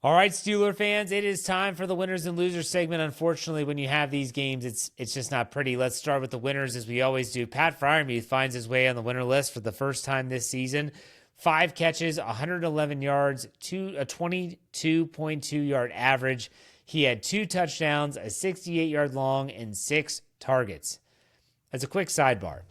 All right, Steeler fans, it is time for the winners and losers segment. Unfortunately, when you have these games, it's just not pretty. Let's start with the winners as we always do. Pat Freiermuth finds his way on the winner list for the first time this season. 5 catches, 111 yards, a 22.2 yard average. He had 2 touchdowns, a 68-yard long, and 6 targets. As a quick sidebar,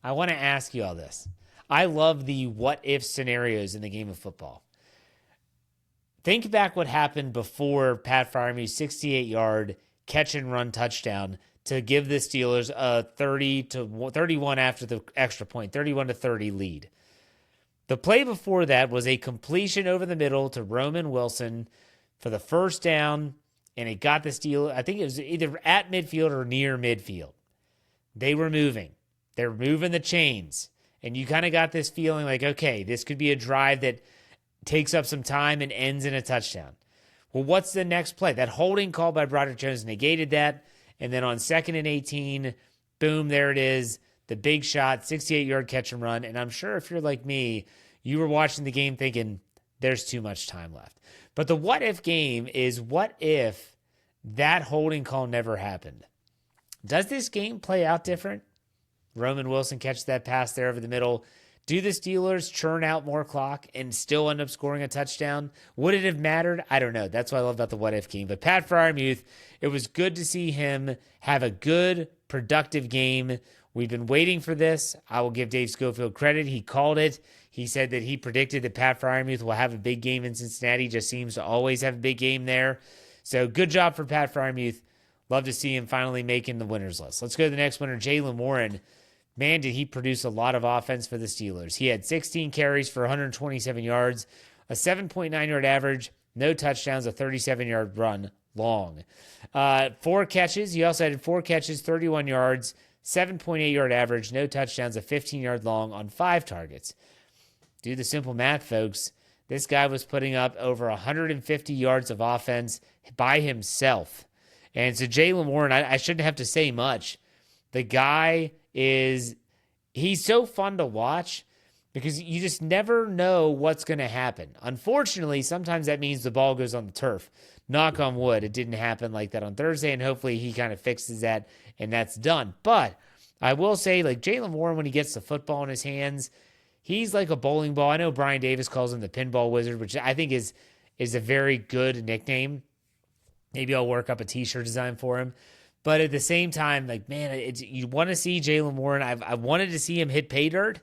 I want to ask you all this. I love the what-if scenarios in the game of football. Think back what happened before Pat Freiermuth's 68-yard catch and run touchdown to give the Steelers a 31 after the extra point, 31-30 lead. The play before that was a completion over the middle to Roman Wilson for the first down, and it got the Steelers. I think it was either at midfield or near midfield. They were moving. They were moving the chains, and you kind of got this feeling like, okay, this could be a drive that takes up some time and ends in a touchdown. Well, what's the next play? That holding call by Broderick Jones negated that. And then on 2nd and 18, boom, there it is. The big shot, 68-yard catch and run. And I'm sure if you're like me, you were watching the game thinking there's too much time left. But the what-if game is what if that holding call never happened? Does this game play out different? Roman Wilson catches that pass there over the middle. Do the Steelers churn out more clock and still end up scoring a touchdown? Would it have mattered? I don't know. That's what I love about the what-if game. But Pat Freiermuth, it was good to see him have a good, productive game. We've been waiting for this. I will give Dave Schofield credit. He called it. He said that he predicted that Pat Freiermuth will have a big game in Cincinnati. Just seems to always have a big game there. So good job for Pat Freiermuth. Love to see him finally making the winners list. Let's go to the next winner, Jaylen Warren. Man, did he produce a lot of offense for the Steelers. He had 16 carries for 127 yards, a 7.9-yard average, no touchdowns, a 37-yard run long. 4 catches. He also had 4 catches, 31 yards, 7.8-yard average, no touchdowns, a 15-yard long on 5 targets. Do the simple math, folks. This guy was putting up over 150 yards of offense by himself. And so Jaylen Warren, I shouldn't have to say much. The guy he's so fun to watch because you just never know what's going to happen. Unfortunately, sometimes that means the ball goes on the turf. Knock on wood, it didn't happen like that on Thursday, and hopefully he kind of fixes that, and that's done. But I will say, like Jaylen Warren, when he gets the football in his hands, he's like a bowling ball. I know Brian Davis calls him the pinball wizard, which I think is a very good nickname. Maybe I'll work up a t-shirt design for him. But at the same time, like, man, you want to see Jaylen Warren. I wanted to see him hit pay dirt.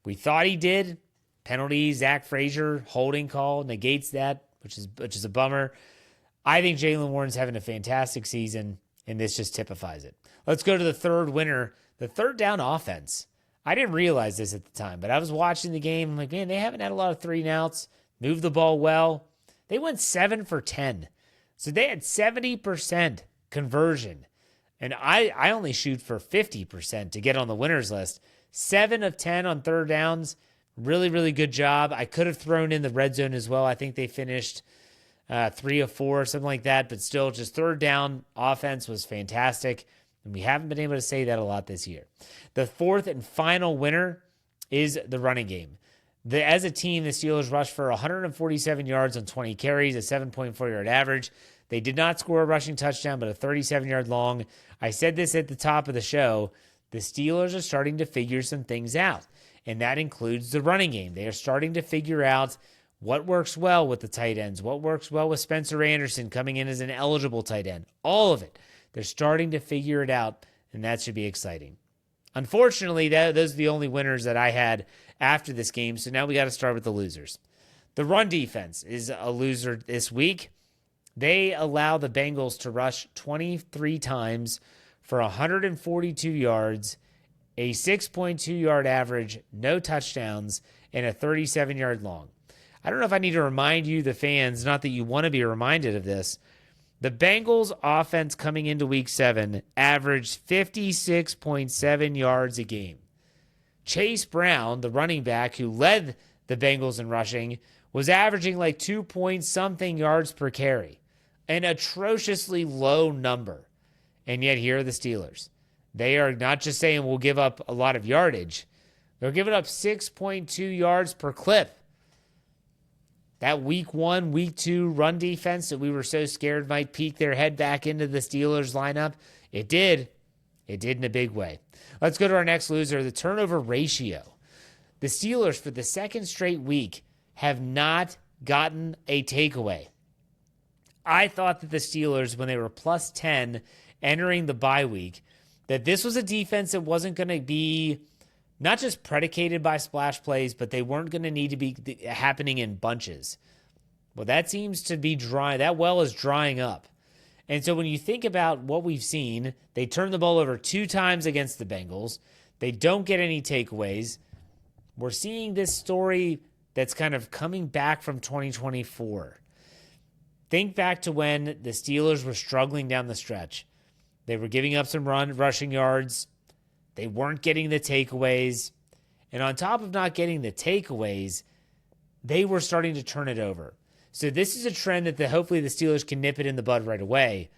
We thought he did. Penalty, Zach Frazier, holding call negates that, which is a bummer. I think Jaylen Warren's having a fantastic season, and this just typifies it. Let's go to the third winner, the third down offense. I didn't realize this at the time, but I was watching the game. I'm like, man, they haven't had a lot of 3-and-outs, moved the ball well. They went 7 for 10. So they had 70% conversion. And I only shoot for 50% to get on the winners list. 7 of 10 on third downs. Really, really good job. I could have thrown in the red zone as well. I think they finished 3 of 4, something like that. But still, just third down offense was fantastic. And we haven't been able to say that a lot this year. The fourth and final winner is the running game. As a team, the Steelers rushed for 147 yards on 20 carries, a 7.4-yard average. They did not score a rushing touchdown, but a 37-yard long. I said this at the top of the show. The Steelers are starting to figure some things out, and that includes the running game. They are starting to figure out what works well with the tight ends, what works well with Spencer Anderson coming in as an eligible tight end. All of it. They're starting to figure it out, and that should be exciting. Unfortunately, those are the only winners that I had after this game, so now we got to start with the losers. The run defense is a loser this week. They allow the Bengals to rush 23 times for 142 yards, a 6.2-yard average, no touchdowns, and a 37-yard long. I don't know if I need to remind you, the fans, not that you want to be reminded of this, the Bengals offense coming into week 7 averaged 56.7 yards a game. Chase Brown, the running back who led the Bengals in rushing, was averaging like 2-point-something yards per carry. An atrociously low number. And yet here are the Steelers. They are not just saying we'll give up a lot of yardage. They're giving up 6.2 yards per clip. That week 1, week 2 run defense that we were so scared might peek their head back into the Steelers lineup, it did. It did in a big way. Let's go to our next loser, the turnover ratio. The Steelers, for the second straight week, have not gotten a takeaway. I thought that the Steelers, when they were plus 10 entering the bye week, that this was a defense that wasn't going to be not just predicated by splash plays, but they weren't going to need to be happening in bunches. Well, that seems to be dry. That well is drying up. And so when you think about what we've seen, they turned the ball over 2 times against the Bengals. They don't get any takeaways. We're seeing this story that's kind of coming back from 2024. Think back to when the Steelers were struggling down the stretch. They were giving up some rushing yards. They weren't getting the takeaways. And on top of not getting the takeaways, they were starting to turn it over. So this is a trend that hopefully the Steelers can nip it in the bud right away.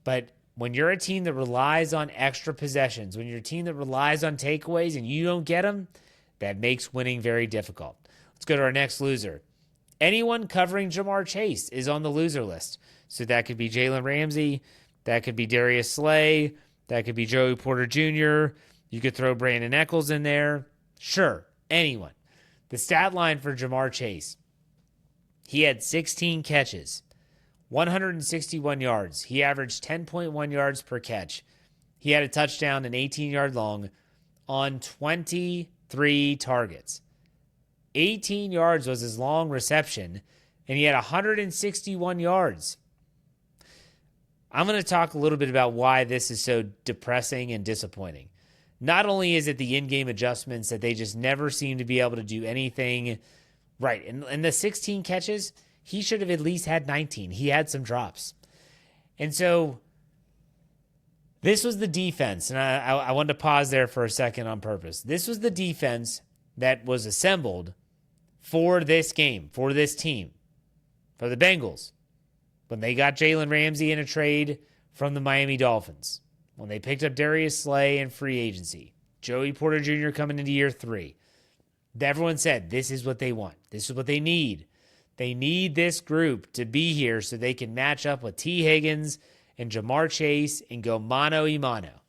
But when you're a team that relies on extra possessions, when you're a team that relies on takeaways and you don't get them, that makes winning very difficult. Let's go to our next loser. Anyone covering Jamar Chase is on the loser list. So that could be Jalen Ramsey. That could be Darius Slay. That could be Joey Porter Jr. You could throw Brandon Eccles in there. Sure, anyone. The stat line for Jamar Chase. He had 16 catches, 161 yards. He averaged 10.1 yards per catch. He had a touchdown, an 18-yard long, on 23 targets. 18 yards was his long reception, and he had 161 yards. I'm going to talk a little bit about why this is so depressing and disappointing. Not only is it the in-game adjustments that they just never seem to be able to do anything right. And the 16 catches, he should have at least had 19. He had some drops. And so this was the defense, and I wanted to pause there for a second on purpose. This was the defense that was assembled for this game, for this team, for the Bengals, when they got Jalen Ramsey in a trade from the Miami Dolphins, when they picked up Darius Slay in free agency, Joey Porter Jr. coming into year 3. Everyone said, this is what they want. This is what they need. They need this group to be here so they can match up with T. Higgins and Jamar Chase and go mano a mano.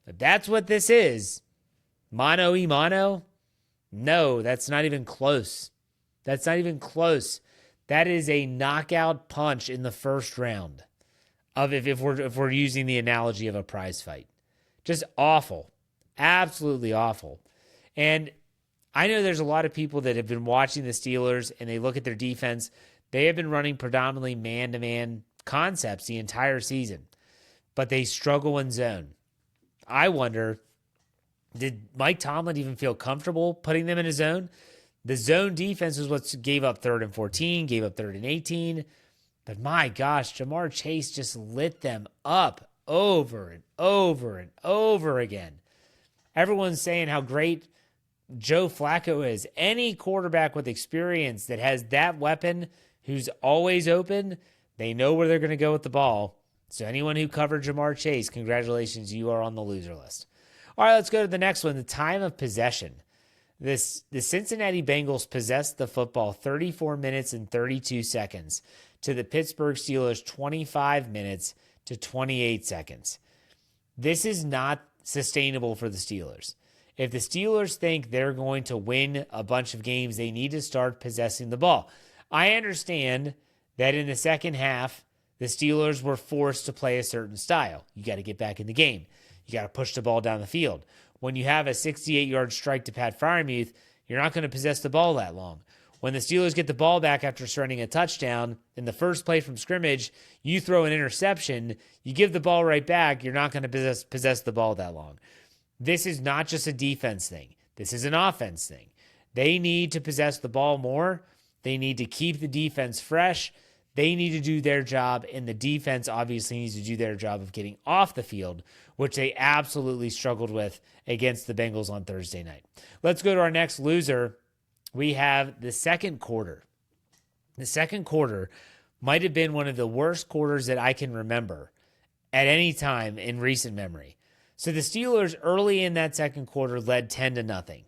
If that's what this is, mano a mano, no, that's not even close. That's not even close. That is a knockout punch in the first round of if we're using the analogy of a prize fight. Just awful. Absolutely awful. And I know there's a lot of people that have been watching the Steelers and they look at their defense. They have been running predominantly man-to-man concepts the entire season, but they struggle in zone. I wonder, did Mike Tomlin even feel comfortable putting them in a zone? The zone defense is what gave up 3rd and 14, gave up 3rd and 18. But my gosh, Jamar Chase just lit them up over and over and over again. Everyone's saying how great Joe Flacco is. Any quarterback with experience that has that weapon who's always open, they know where they're going to go with the ball. So anyone who covered Jamar Chase, congratulations, you are on the loser list. All right, let's go to the next one, the time of possession. The Cincinnati Bengals possessed the football 34 minutes and 32 seconds to the Pittsburgh Steelers 25 minutes to 28 seconds. This is not sustainable for the Steelers. If the Steelers think they're going to win a bunch of games, they need to start possessing the ball. I understand that in the second half, the Steelers were forced to play a certain style. You got to get back in the game. You got to push the ball down the field. When you have a 68-yard strike to Pat Freiermuth, you're not going to possess the ball that long. When the Steelers get the ball back after surrendering a touchdown, in the first play from scrimmage, you throw an interception, you give the ball right back, you're not going to possess the ball that long. This is not just a defense thing. This is an offense thing. They need to possess the ball more. They need to keep the defense fresh. They need to do their job, and the defense obviously needs to do their job of getting off the field, which they absolutely struggled with against the Bengals on Thursday night. Let's go to our next loser. We have the second quarter. The second quarter might have been one of the worst quarters that I can remember at any time in recent memory. So the Steelers early in that second quarter led 10-0.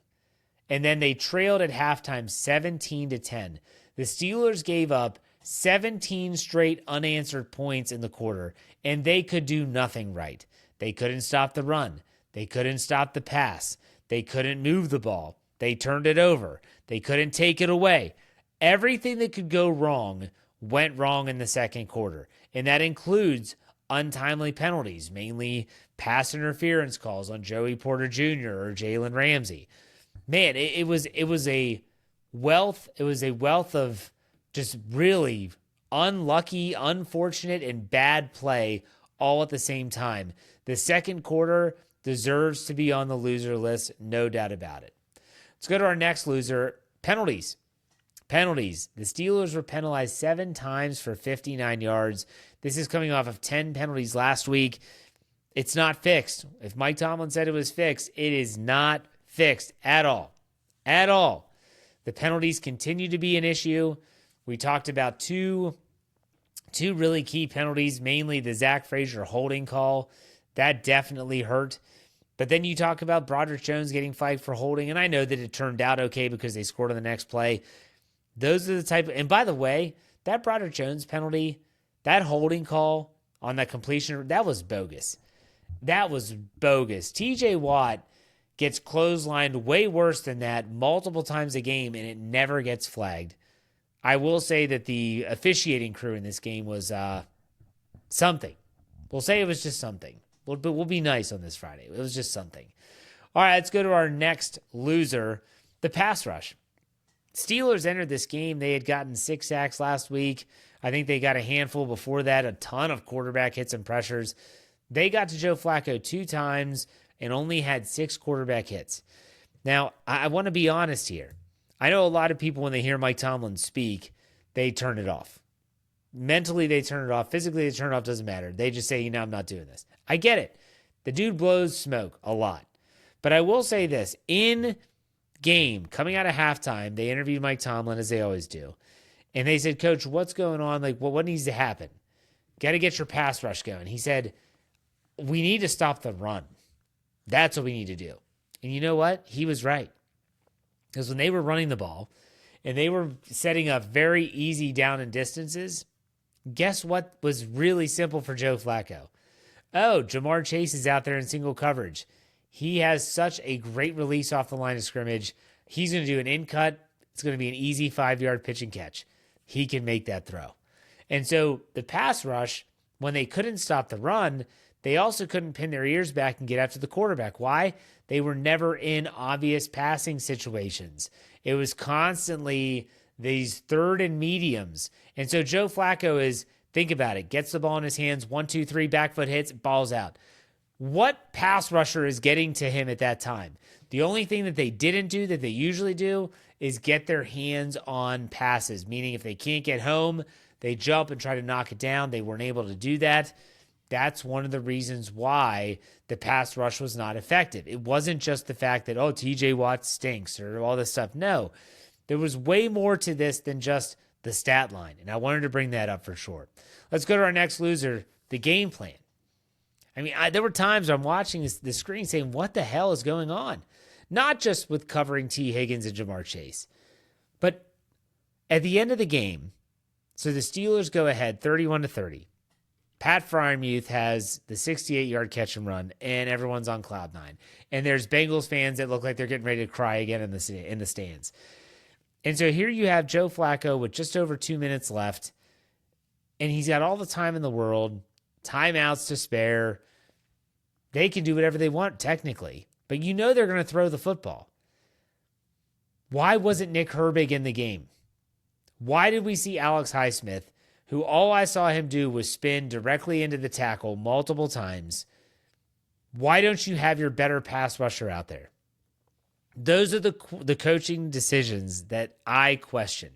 And then they trailed at halftime 17-10. The Steelers gave up 17 straight unanswered points in the quarter, and they could do nothing right. They couldn't stop the run. They couldn't stop the pass. They couldn't move the ball. They turned it over. They couldn't take it away. Everything that could go wrong went wrong in the second quarter, and that includes untimely penalties, mainly pass interference calls on Joey Porter Jr. or Jalen Ramsey. Man, it was a wealth of just really unlucky, unfortunate, and bad play all at the same time. The second quarter deserves to be on the loser list, no doubt about it. Let's go to our next loser, penalties. Penalties. The Steelers were penalized 7 times for 59 yards. This is coming off of 10 penalties last week. It's not fixed. If Mike Tomlin said it was fixed, it is not fixed at all. At all. The penalties continue to be an issue. We talked about two really key penalties, mainly the Zach Frazier holding call. That definitely hurt. But then you talk about Broderick Jones getting flagged for holding, and I know that it turned out okay because they scored on the next play. Those are the type and by the way, that Broderick Jones penalty, that holding call on that completion, that was bogus. That was bogus. TJ Watt gets clotheslined way worse than that multiple times a game, and it never gets flagged. I will say that the officiating crew in this game was something. We'll say it was just something. But we'll be nice on this Friday. It was just something. All right, let's go to our next loser, the pass rush. Steelers entered this game. They had gotten 6 sacks last week. I think they got a handful before that, a ton of quarterback hits and pressures. They got to Joe Flacco 2 times and only had 6 quarterback hits. Now, I want to be honest here. I know a lot of people, when they hear Mike Tomlin speak, they turn it off. Mentally, they turn it off. Physically, they turn it off. Doesn't matter. They just say, I'm not doing this. I get it. The dude blows smoke a lot. But I will say this. In game, coming out of halftime, they interviewed Mike Tomlin, as they always do. And they said, Coach, what's going on? What needs to happen? Got to get your pass rush going. He said, we need to stop the run. That's what we need to do. And you know what? He was right. Because when they were running the ball and they were setting up very easy down and distances, guess what was really simple for Joe Flacco? Oh, Jamar Chase is out there in single coverage. He has such a great release off the line of scrimmage. He's going to do an in cut. It's going to be an easy 5-yard pitch and catch. He can make that throw. And so the pass rush, when they couldn't stop the run, they also couldn't pin their ears back and get after the quarterback. Why? They were never in obvious passing situations. It was constantly these third and mediums. And so Joe Flacco is, think about it, gets the ball in his hands, 1, 2, 3, back foot hits, ball's out. What pass rusher is getting to him at that time? The only thing that they didn't do that they usually do is get their hands on passes, meaning if they can't get home, they jump and try to knock it down. They weren't able to do that. That's one of the reasons why the pass rush was not effective. It wasn't just the fact that, TJ Watt stinks or all this stuff. No, there was way more to this than just the stat line, and I wanted to bring that up for sure. Let's go to our next loser, the game plan. I mean, there were times I'm watching the screen saying, what the hell is going on? Not just with covering T. Higgins and Jamar Chase, but at the end of the game, so the Steelers go ahead 31-30. Pat Freiermuth has the 68-yard catch and run, and everyone's on cloud 9. And there's Bengals fans that look like they're getting ready to cry again in the stands. And so here you have Joe Flacco with just over 2 minutes left, and he's got all the time in the world, timeouts to spare. They can do whatever they want, technically, but you know they're going to throw the football. Why wasn't Nick Herbig in the game? Why did we see Alex Highsmith, who all I saw him do was spin directly into the tackle multiple times? Why don't you have your better pass rusher out there? Those are the coaching decisions that I question.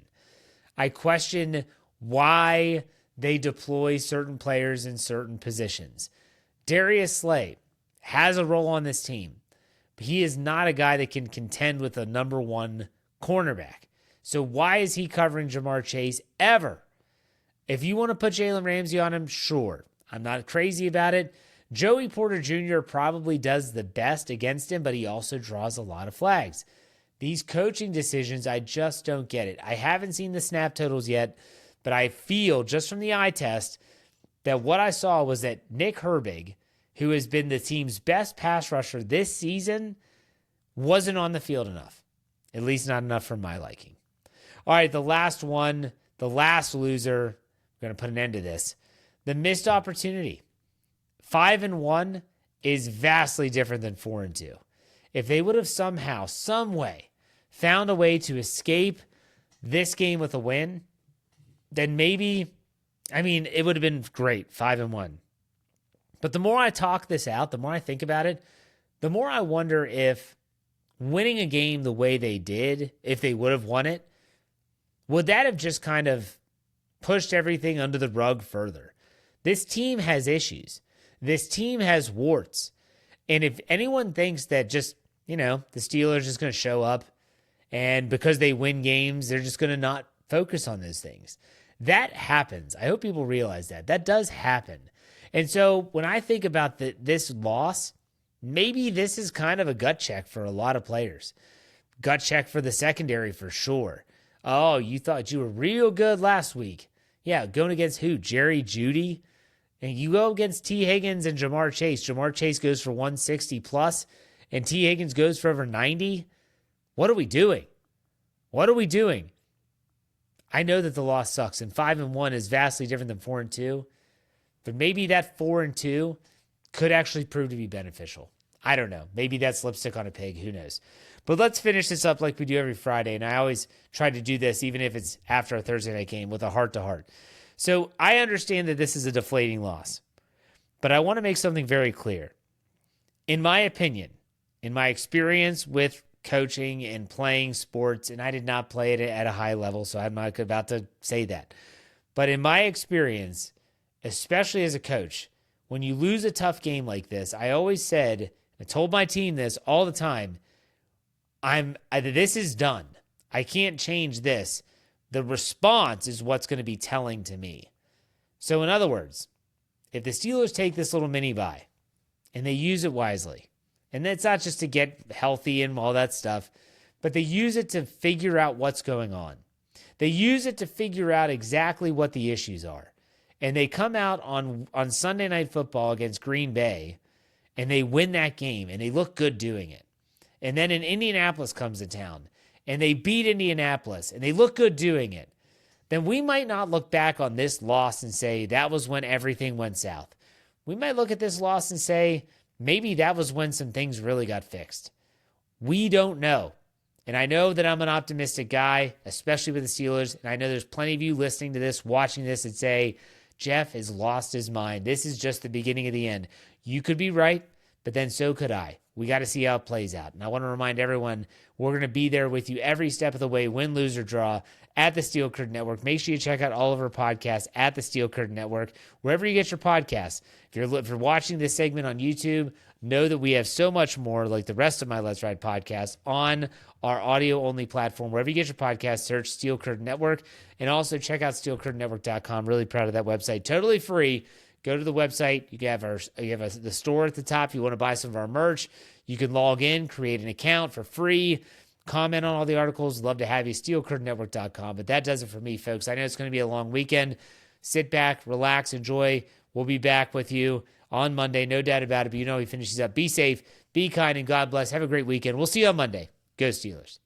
I question why they deploy certain players in certain positions. Darius Slay has a role on this team, but he is not a guy that can contend with a number 1 cornerback. So why is he covering Jamar Chase ever? If you want to put Jalen Ramsey on him, sure. I'm not crazy about it. Joey Porter Jr. probably does the best against him, but he also draws a lot of flags. These coaching decisions, I just don't get it. I haven't seen the snap totals yet, but I feel just from the eye test that what I saw was that Nick Herbig, who has been the team's best pass rusher this season, wasn't on the field enough. At least not enough for my liking. All right, the last one, the last loser, I'm going to put an end to this. The missed opportunity. 5-1 is vastly different than 4-2. If they would have somehow, some way, found a way to escape this game with a win, then maybe, it would have been great, 5-1. But the more I talk this out, the more I think about it, the more I wonder if winning a game the way they did, if they would have won it, would that have just kind of pushed everything under the rug further? This team has issues. This team has warts. And if anyone thinks that just, the Steelers is going to show up and because they win games, they're just going to not focus on those things. That happens. I hope people realize that. That does happen. And so when I think about this loss, maybe this is kind of a gut check for a lot of players. Gut check for the secondary for sure. Oh, you thought you were real good last week. Yeah, going against who? Jerry Jeudy? And you go against T. Higgins and Jamar Chase. Jamar Chase goes for 160 plus, and T. Higgins goes for over 90. What are we doing? What are we doing? I know that the loss sucks, and 5-1 is vastly different than 4-2. But maybe that 4-2 could actually prove to be beneficial. I don't know. Maybe that's lipstick on a pig. Who knows? But let's finish this up like we do every Friday. And I always try to do this, even if it's after a Thursday night game, with a heart-to-heart. So I understand that this is a deflating loss. But I want to make something very clear. In my opinion, in my experience with coaching and playing sports, and I did not play it at a high level, so I'm not about to say that. But in my experience, especially as a coach, when you lose a tough game like this, I always said, I told my team this all the time, this is done. I can't change this. The response is what's going to be telling to me. So in other words, if the Steelers take this little mini bye and they use it wisely, and it's not just to get healthy and all that stuff, but they use it to figure out what's going on. They use it to figure out exactly what the issues are. And they come out on Sunday Night Football against Green Bay, and they win that game, and they look good doing it. And then Indianapolis comes to town, and they beat Indianapolis, and they look good doing it. Then we might not look back on this loss and say that was when everything went south. We might look at this loss and say maybe that was when some things really got fixed. We don't know. And I know that I'm an optimistic guy, especially with the Steelers, and I know there's plenty of you listening to this, watching this, and say, Jeff has lost his mind. This is just the beginning of the end. You could be right, but then so could I. We got to see how it plays out. And I want to remind everyone, we're going to be there with you every step of the way, win, lose, or draw, at the Steel Curtain Network. Make sure you check out all of our podcasts at the Steel Curtain Network, wherever you get your podcasts. If you're watching this segment on YouTube, know that we have so much more, like the rest of my Let's Ride podcast, on our audio-only platform. Wherever you get your podcast, search Steel Curtain Network. And also check out steelcurtainnetwork.com. Really proud of that website. Totally free. Go to the website. You have the store at the top. If you want to buy some of our merch, you can log in, create an account for free, comment on all the articles. Love to have you. steelcurtainnetwork.com. But that does it for me, folks. I know it's going to be a long weekend. Sit back, relax, enjoy. We'll be back with you on Monday. No doubt about it. But you know he finishes up. Be safe, be kind, and God bless. Have a great weekend. We'll see you on Monday. Go Steelers.